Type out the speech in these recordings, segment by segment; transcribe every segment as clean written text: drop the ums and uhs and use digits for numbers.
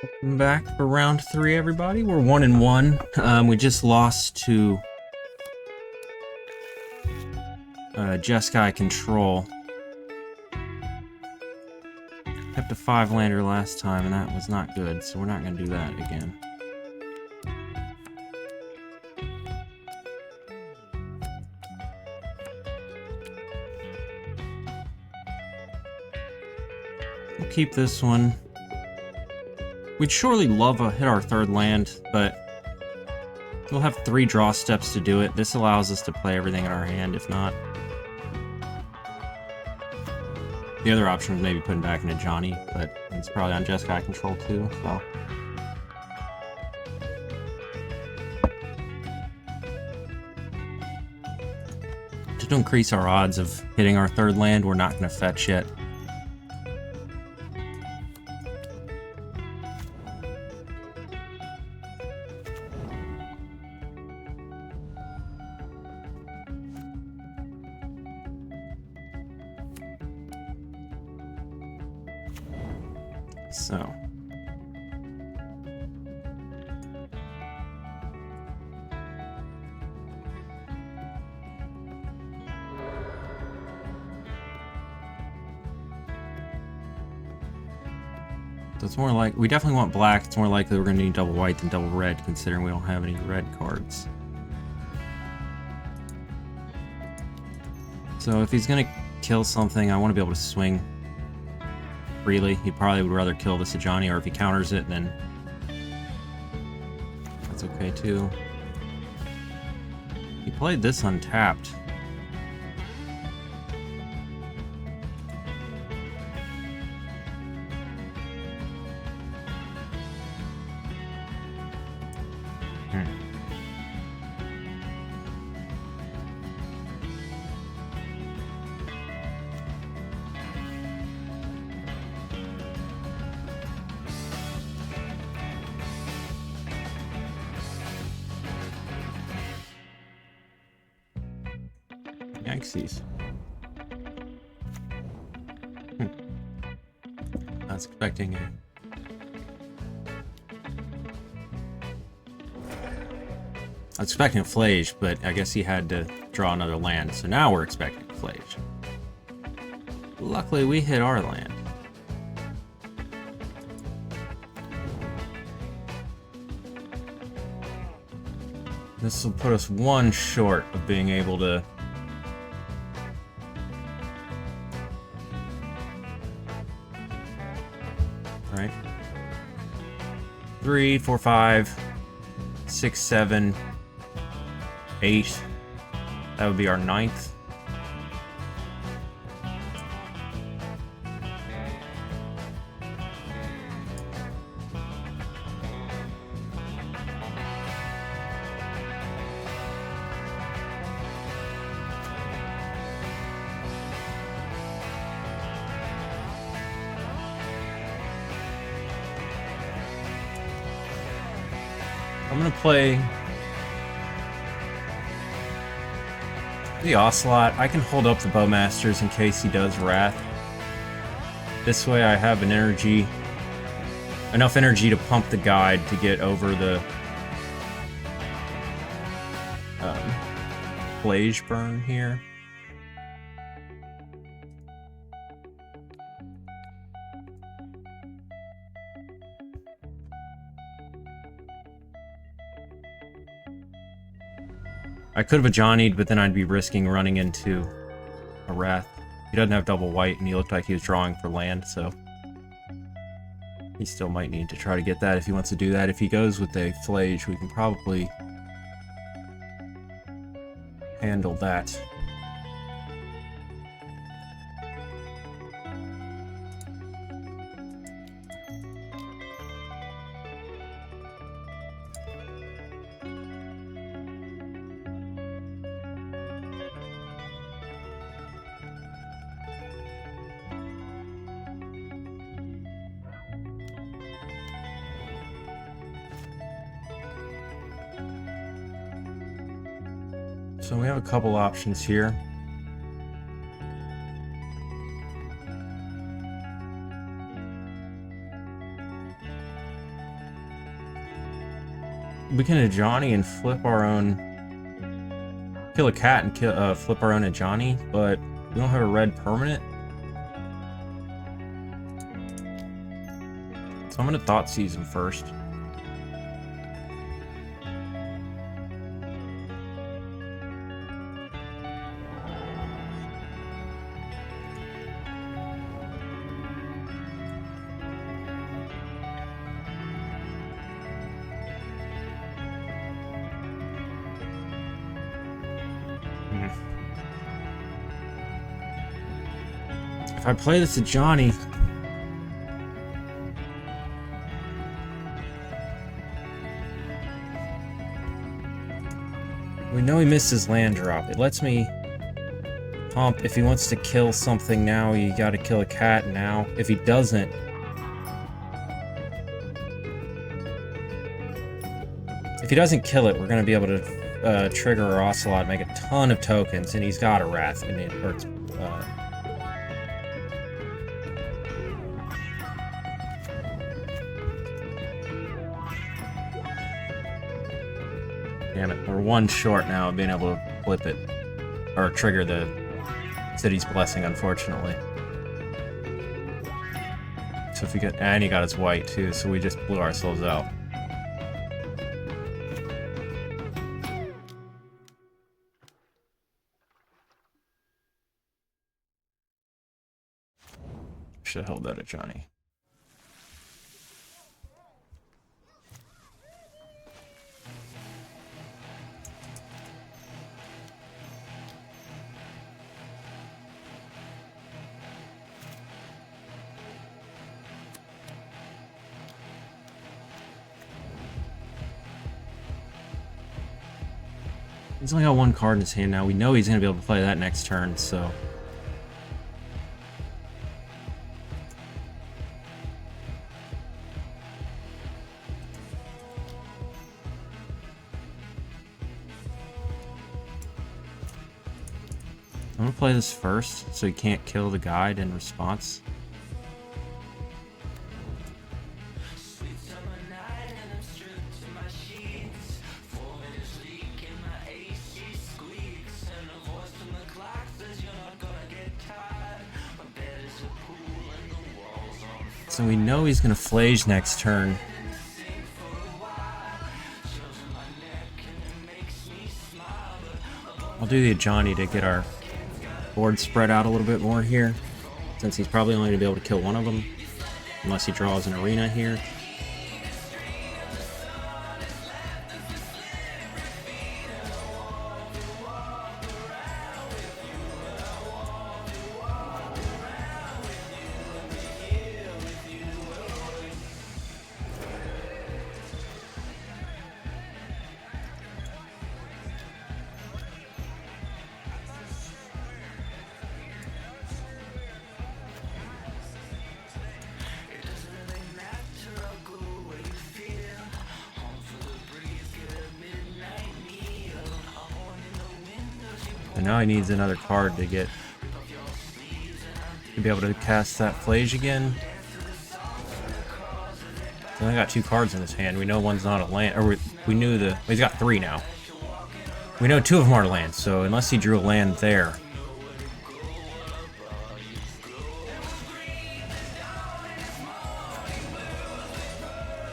Welcome back for round 3, everybody. We're 1-1. We just lost to Jeskai control. Kept a 5-lander last time, and that was not good, so we're not going to do that again. We'll keep this one. We'd surely love to hit our 3rd land, but we'll have 3 draw steps to do it. This allows us to play everything in our hand, if not. The other option was maybe putting back into Johnny, but it's probably on Jeskai control too, so. Just to increase our odds of hitting our 3rd land, we're not going to fetch yet. So. So it's more like, we definitely want black. It's more likely we're going to need double white than double red, considering we don't have any red cards. So if he's going to kill something, I want to be able to swing freely. He probably would rather kill this Ajani, or if he counters it, then that's okay too. He played this untapped. Yankees. I was expecting a... I was expecting a Flage, but I guess he had to draw another land, so now we're expecting a Flage. Luckily, we hit our land. This will put us 1 short of being able to... Right? 3, 4, 5, 6, 7, 8. That would be our 9th. I'm gonna play the Ocelot. I can hold up the Bowmasters in case he does Wrath. This way I have enough energy to pump the guide to get over the Flage burn here. I could have Ajani'd, but then I'd be risking running into a Wrath. He doesn't have double white, and he looked like he was drawing for land, so he still might need to try to get that if he wants to do that. If he goes with a Flage, we can probably handle that. So we have a couple options here. We can Ajani and flip our own... Kill a cat and flip our own Ajani, but we don't have a red permanent. So I'm gonna Thought Seize him first. If I play this to Johnny, we know he missed his land drop. It lets me pump. If he wants to kill something now, you gotta kill a cat now. If he doesn't, kill it, we're gonna be able to trigger our Ocelot, make a ton of tokens, and he's got a Wrath, and it hurts. Damn it, we're one short now of being able to flip it. Or trigger the City's Blessing, unfortunately. So if we get... And he got his white, too, so we just blew ourselves out. Should have held that at Johnny. He's only got one card in his hand now. We know he's going to be able to play that next turn, so... I'm going to play this first, so he can't kill the guide in response. So we know he's going to Flage next turn. I'll do the Ajani to get our board spread out a little bit more here, since he's probably only going to be able to kill one of them, unless he draws an arena here. And now he needs another card to get to be able to cast that Flage again. He's only got two cards in his hand. We know one's not a land, or we knew the. Well, he's got three now. We know two of them are lands, so unless he drew a land there.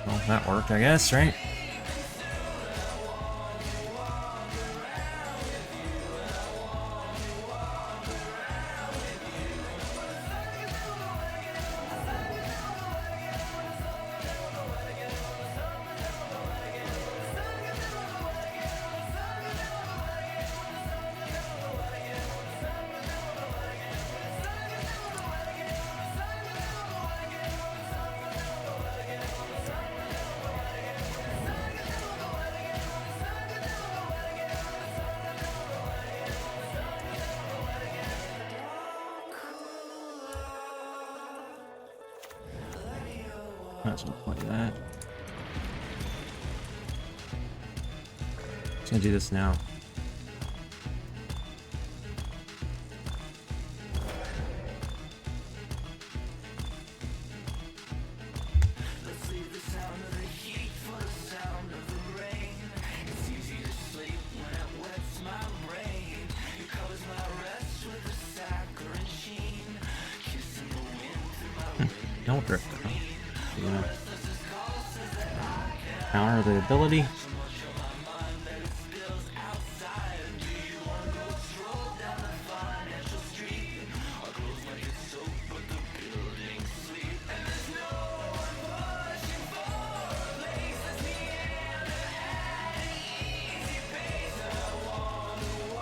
Well, that worked, I guess, right? Might as well play that. Just gonna do this now. Don't drift. You know, counter the ability.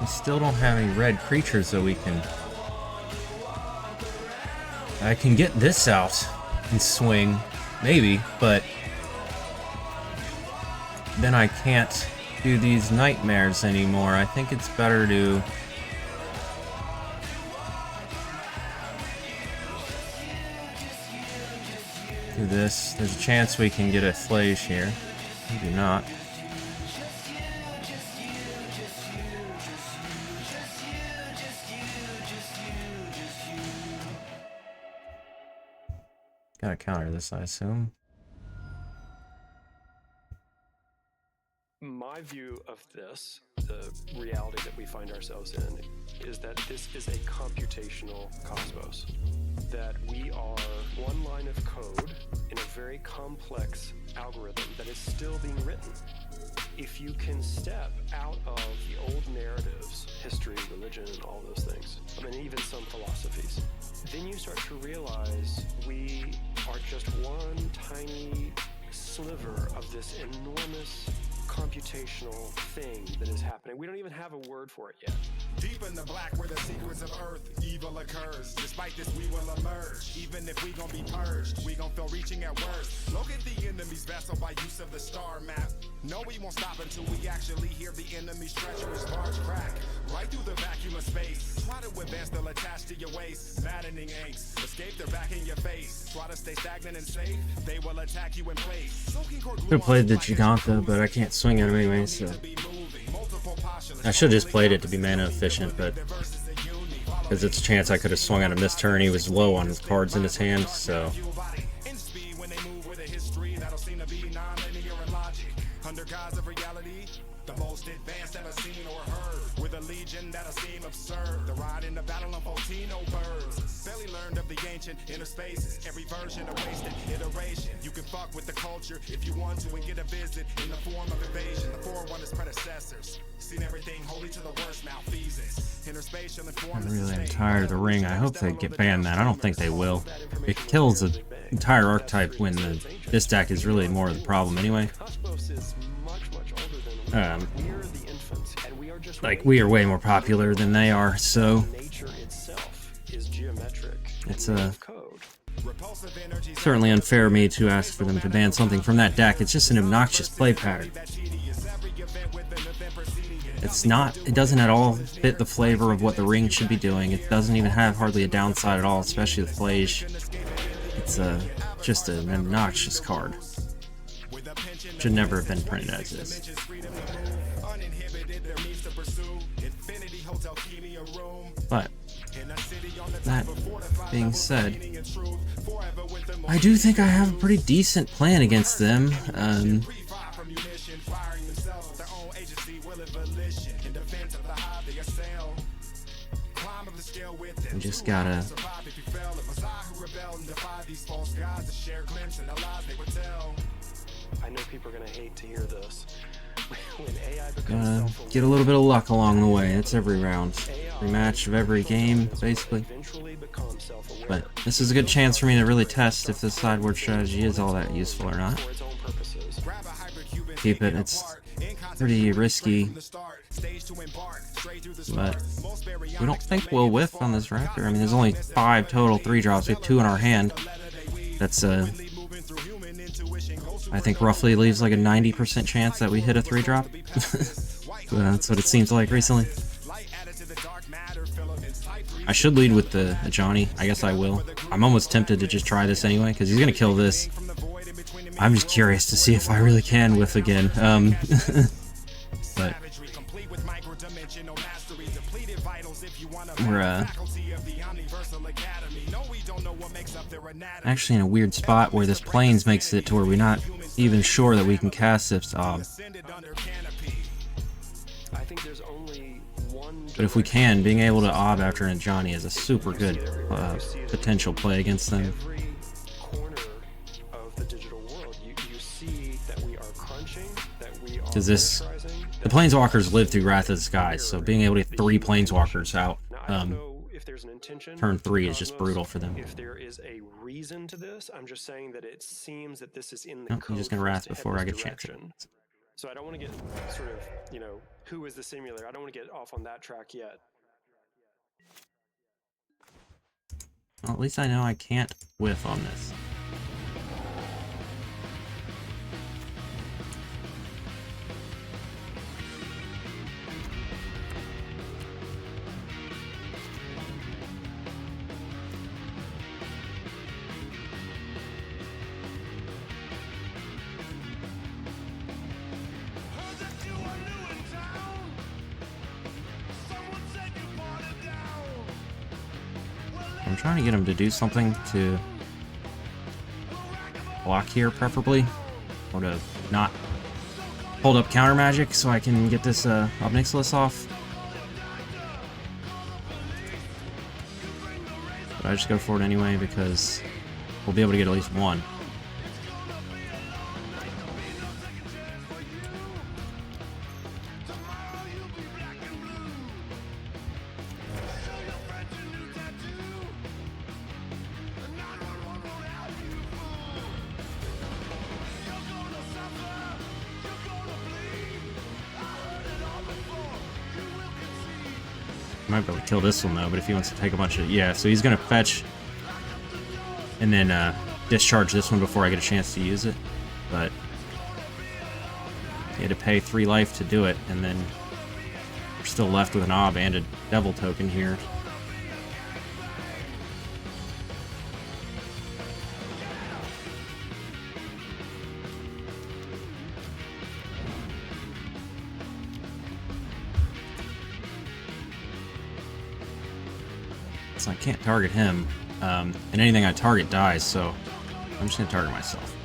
We still don't have any red creatures, so we can... I can get this out and swing, maybe, but then I can't do these nightmares anymore. I think it's better to... do this. There's a chance we can get a Flage here. Maybe not. Gotta counter this, I assume. My view of this, the reality that we find ourselves in, is that this is a computational cosmos. That we are one line of code in a very complex algorithm that is still being written. If you can step out of the old narratives, history, religion, and all those things, I mean, even some philosophies, then you start to realize we are just one tiny sliver of this enormous computational thing that is happening. We don't even have a word for it yet. Deep in the black where the secrets of earth, evil occurs. Despite this, we will emerge. Even if we gon' be purged, we gon' feel reaching at worst. Locate the enemy's vessel by use of the star map. No, we won't stop until we actually hear the enemy's treacherous barge crack. Right through the vacuum of space. Try to advance, they'll attach to your waist. Maddening angst. Escape, they're back in your face. Try to stay stagnant and safe, they will attack you in place. Could have played the Giganta, but I can't swing at him anyway, so... I should have just played it to be mana efficient, but... because it's a chance I could have swung at him this turn. He was low on his cards in his hand, so... Under guise of reality, the most advanced ever seen or heard. With a legion that'll seem absurd. The ride in the battle of Voltino birds. Barely learned of the ancient inner spaces. Every version of wasted iteration. You can fuck with the culture if you want to and get a visit in the form of invasion. The forerunners predecessors. Seen everything holy to the worst malfeasance. Interspatial I'm really tired of the ring. I hope they get banned that. I don't think they will. It kills the entire archetype when this deck is really more of the problem anyway. Like, we are way more popular than they are, so it's certainly unfair of me to ask for them to ban something from that deck. It's just an obnoxious play pattern. It's not, it doesn't at all fit the flavor of what the ring should be doing. It doesn't even have hardly a downside at all, especially with Flage. It's just an obnoxious card. Should never have been printed as is. But that being said, I do think I have a pretty decent plan against them. I just gotta I know people are gonna hate to hear this. Get a little bit of luck along the way. It's every round, every match of every game, basically. But this is a good chance for me to really test if this sideboard strategy is all that useful or not. Keep it. It's pretty risky, but we don't think we'll whiff on this Raptor. I mean, there's only 5 total 3-drops. We have 2 in our hand. That's I think roughly leaves like a 90% chance that we hit a 3-drop. That's what it seems like recently. I should lead with the Johnny. I guess I will. I'm almost tempted to just try this anyway, because he's going to kill this. I'm just curious to see if I really can whiff again. But we're actually in a weird spot where this plains makes it to where we're not even sure that we can cast this Ob. But if we can, being able to Ob after an Johnny is a super good potential play against them. digital world. You see that we are crunching, that we are Because this, miniaturizing, the Planeswalkers live through Wrath of the Skies, so being able to get 3 Planeswalkers out Now, I don't know if there's an intention turn with 3 is just Cosmos, brutal for them. if there is a reason to this. I'm just saying that it seems that this is in the Nope, code. he's just gonna for us Wrath to head before I this get a chance. direction. So I don't want to get sort of, you know, who is the simulator? I don't want to get off on that track yet. Well, at least I know I can't whiff on this. I'm trying to get him to do something to block here, preferably, or to not hold up counter magic so I can get this Obnixilis off. But I just go for it anyway because we'll be able to get at least one. Might be able to kill this one though, but if he wants to take a bunch of... Yeah, so he's going to fetch and then discharge this one before I get a chance to use it. But he had to pay 3 life to do it, and then we're still left with an Ob and a Devil token here. So I can't target him, and anything I target dies, so I'm just gonna target myself.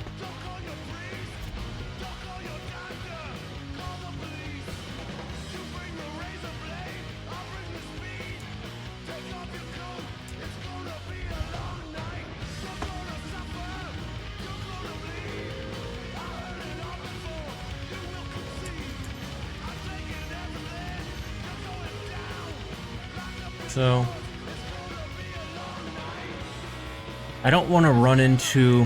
So I don't want to run into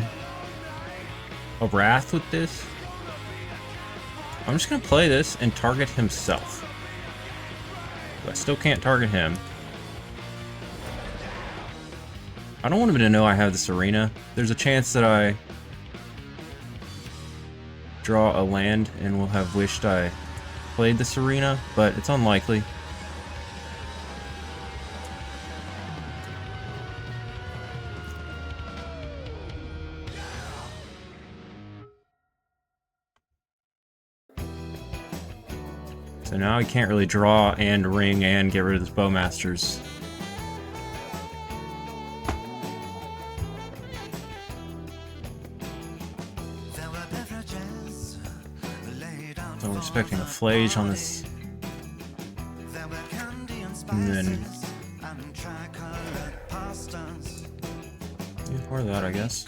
a Wrath with this. I'm just going to play this and target himself. But I still can't target him. I don't want him to know I have this arena. There's a chance that I draw a land and will have wished I played this arena, but it's unlikely. So now he can't really draw and ring and get rid of his Bowmasters. So I'm expecting a Flage on this. And then... yeah, or that, I guess.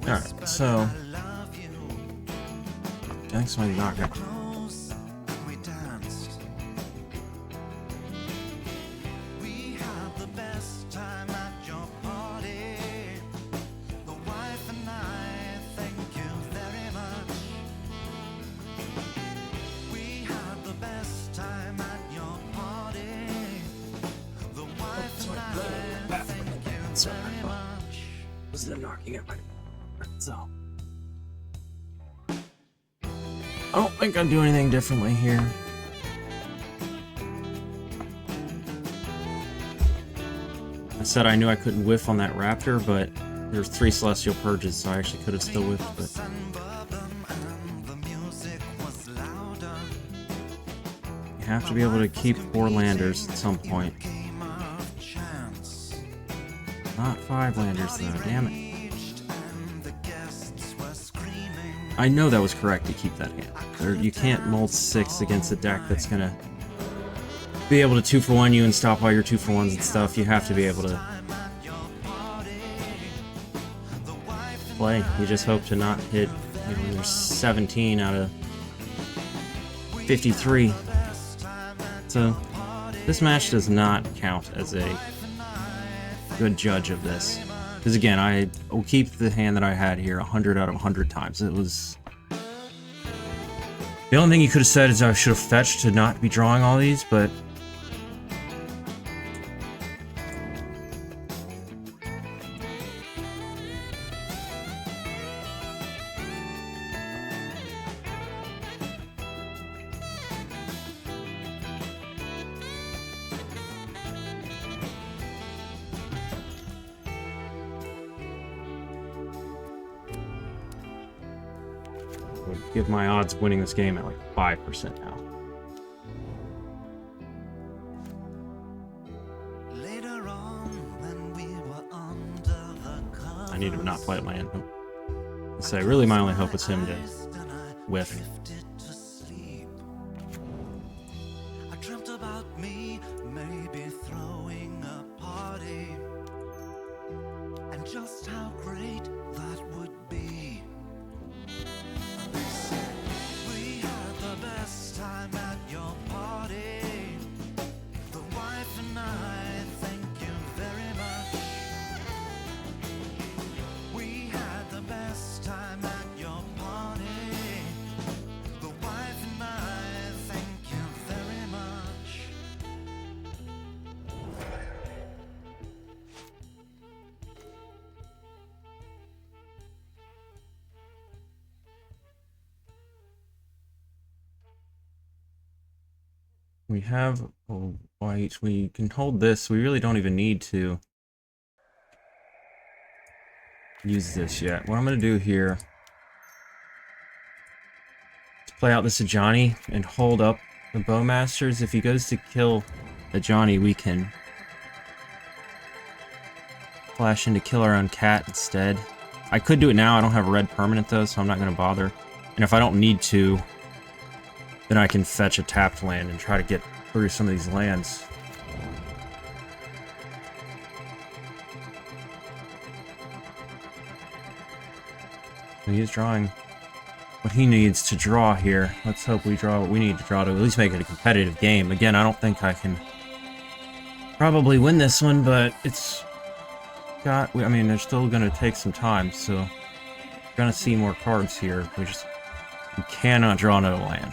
Alright, so I think somebody's not gonna. Sorry, this is knocking at my. So I don't think I'd do anything differently here. I said I knew I couldn't whiff on that Raptor, but There's 3 Celestial Purges, so I actually could have still whiffed, but... You have to be able to keep 4 landers at some point. Not 5 landers, though. Damn it. I know that was correct to keep that hand. You can't mold 6 against a deck that's gonna be able to 2-for-1 you and stop all your 2-for-1s and stuff. You have to be able to play. You just hope to not hit, you know, there's 17 out of 53. So this match does not count as a good judge of this. Because again, I will keep the hand that I had here 100 out of 100 times. It was... The only thing you could have said is I should have fetched to not be drawing all these, but... would give my odds of winning this game at like 5% now. I need him to not play at land. I say, really my only hope was him to whiff. Just how great that would be. We had the best time at your party. The wife and I thank you very much. We had the best time at your party. The wife and I thank you very much. We have a white. We can hold this. We really don't even need to use this yet. What I'm going to do here is play out this Ajani and hold up the Bowmasters. If he goes to kill Ajani, we can flash in to kill our own cat instead. I could do it now. I don't have a red permanent though, so I'm not going to bother. And if I don't need to, then I can fetch a tapped land and try to get through some of these lands. He is drawing what he needs to draw here. Let's hope we draw what we need to draw to at least make it a competitive game. Again, I don't think I can probably win this one, but it's got... I mean, they're still going to take some time, so we're going to see more cards here. We cannot draw another land.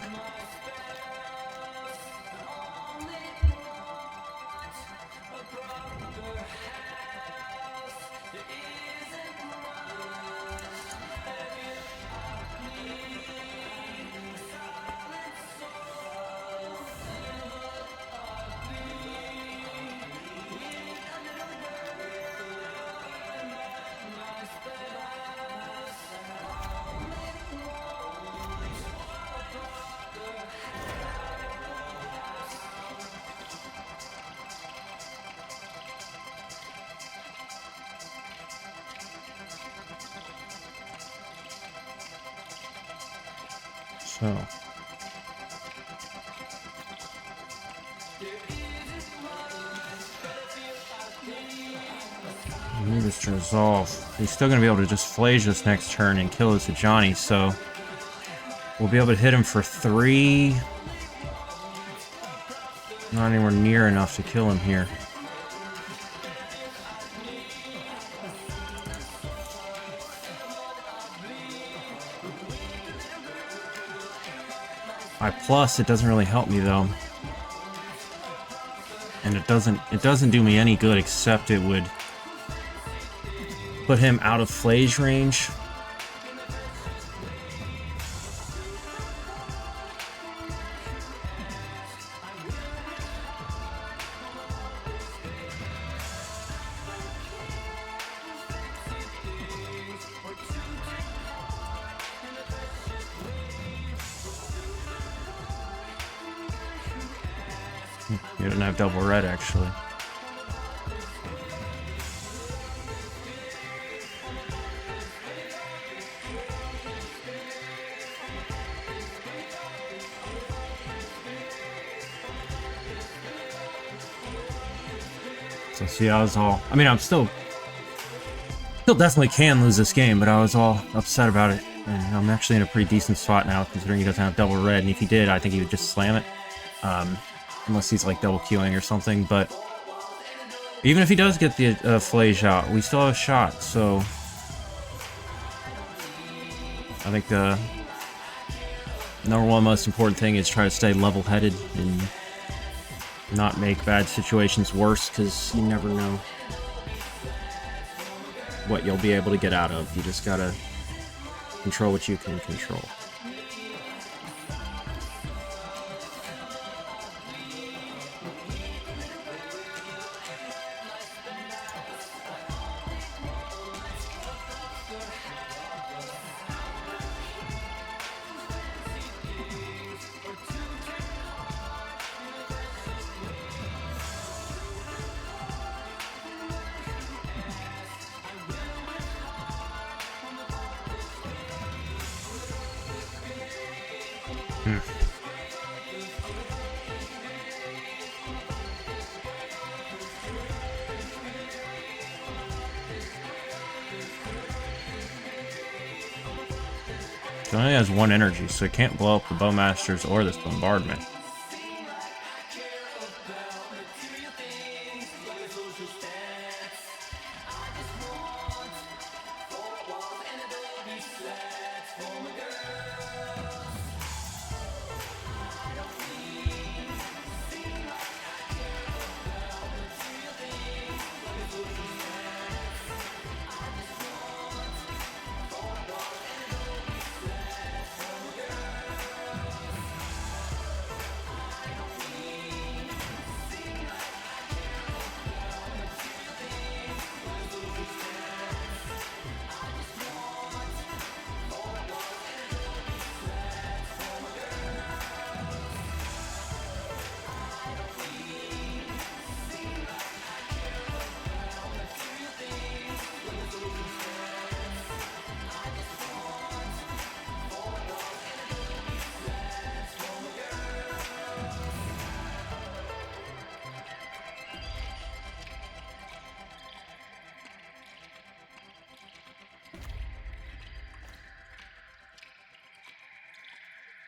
So move this to resolve. He's still going to be able to just flage this next turn and kill this Ajani, so we'll be able to hit him for 3. Not anywhere near enough to kill him here. Plus, it doesn't really help me though, and it doesn't do me any good, except it would put him out of flage range. You don't have double red, actually. So see, I was all... I mean, I'm still definitely can lose this game, but I was all upset about it. And I'm actually in a pretty decent spot now, considering he doesn't have double red. And if he did, I think he would just slam it. Unless he's like double queuing or something. But even if he does get the Flage out, we still have a shot. So I think the number one most important thing is try to stay level-headed and not make bad situations worse, because you never know what you'll be able to get out of. You just gotta control what you can control. It only has one energy, so it can't blow up the Bowmasters or this bombardment.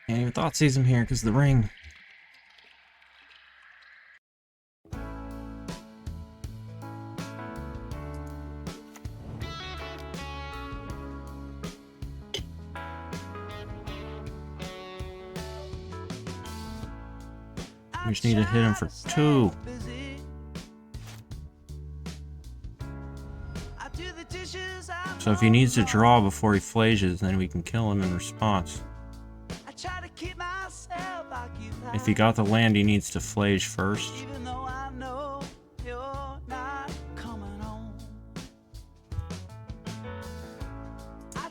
Can't even thought sees him here because of the ring. We just need to hit him for 2. So if he needs to draw before he flages, then we can kill him in response. If he got the land, he needs to flage first.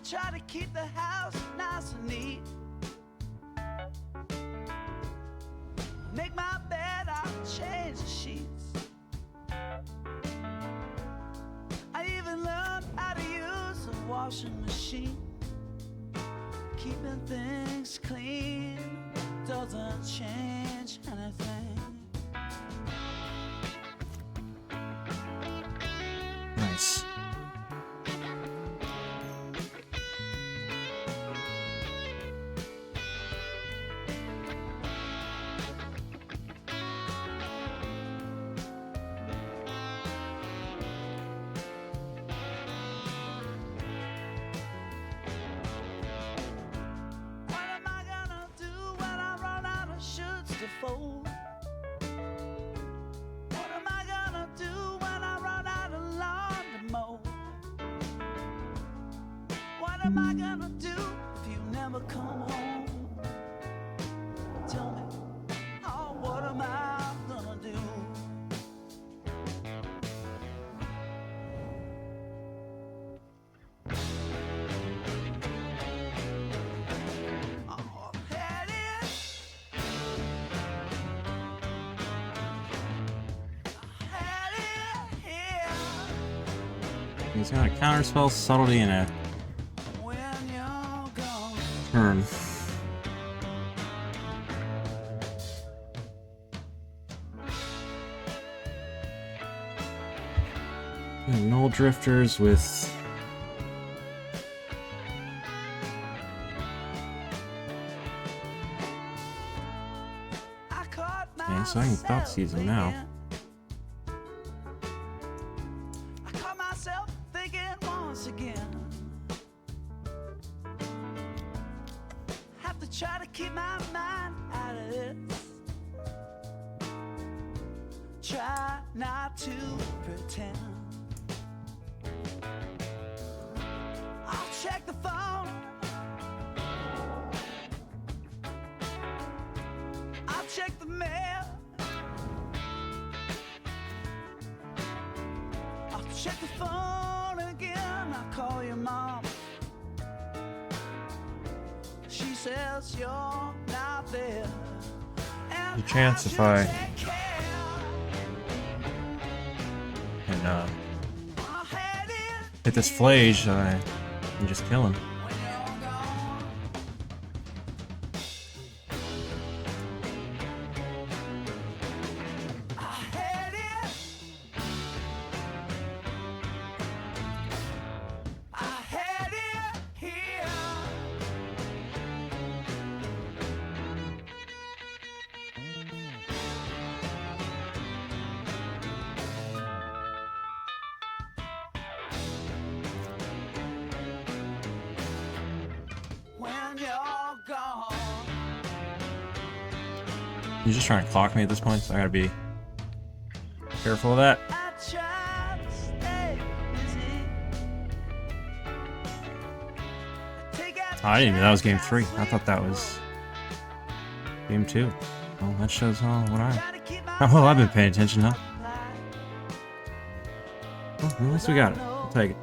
Try to keep the house nice and neat. Make my bed, I'll change the sheets. I even learned how to use a washing machine. Keeping things clean doesn't change anything. Nice. Fold. What am I gonna do when I run out of lawn to mow? What am I gonna do if you never come home? Tell me, oh, what am I gonna do? He's got a counterspell, subtlety, and a when you're gone. turn. Null drifters with I caught yeah, so I can thought seize him now. I caught myself thinking once again. Have to try to keep my mind out of this. Try not to pretend. I'll check the phone. I'll check the mail. I'll check the phone again. I'll call your mom. She says you're not there. And There's a chance if I can hit this flage, I can just kill him. You're just trying to clock me at this point, so I gotta be careful of that. I didn't even know that was game 3. I thought that was game 2. Well, that shows how well I've been paying attention, huh? Well, at least we got it. I'll take it.